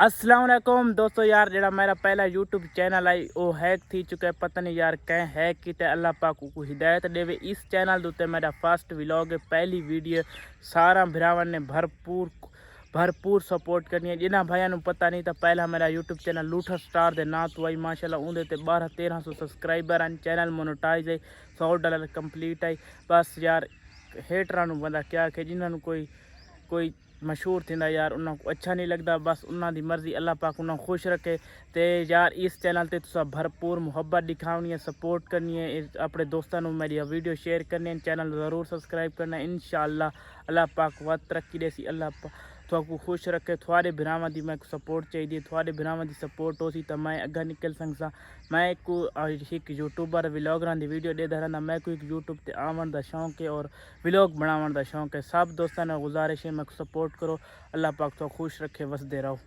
अस्सलाम वालेकुम दोस्तों। यार जरा मेरा पहला यूट्यूब चैनल आई वो हैक थी चुका है, पता नहीं यार कहीं हैक किया। अल्लाह पाक को हिदायत देवे। इस चैनल उत्ते मेरा फर्स्ट व्लॉग है, पहली वीडियो। सारा भरावान ने भरपूर सपोर्ट करनी है। जिन्होंने भाइयों पता नहीं था, पहला मेरा यूट्यूब चैनल लूठर स्टार के नाम तो आई माशाल्लाह। उनके 1200-1300 सब्सक्राइबर हैं। चैनल मोनेटाइज है, $100 कंप्लीट है। बस यार हेटरां बंदा क्या आखे, जिन्होंने कोई मशहूर थी यार उन्होंने अच्छा नहीं लगता। बस उन्होंने मर्जी, अल्लाह पाक उन्होंने खुश रखे। तो यार इस चैनल पर तुसा भरपूर मुहब्बत दिखानी है, सपोर्ट करनी है। अपने दोस्तों को मेरी वीडियो शेयर करनी है, चैनल ज़रूर सब्सक्राइब करना है। इंशाअल्लाह अल्लाह पाक वध तरक्की देसी, अल्लाह थोड़ा खुश रखे। थोड़े भरावां की मैं सपोर्ट चाहिए, थोड़े भरावां की सपोर्ट हो सी तो मैं अगर निकल सकसा। मैं एक यूट्यूबर व्लॉगर की वीडियो देता रहना। मैं को एक यूट्यूब पर आवन का शौक है और व्लॉग बनावन का शौक है। सब दोस्तों ने गुजारिश है मैं सपोर्ट करो। अल्लाह पाक तो खुश रखे, वसदे रहो।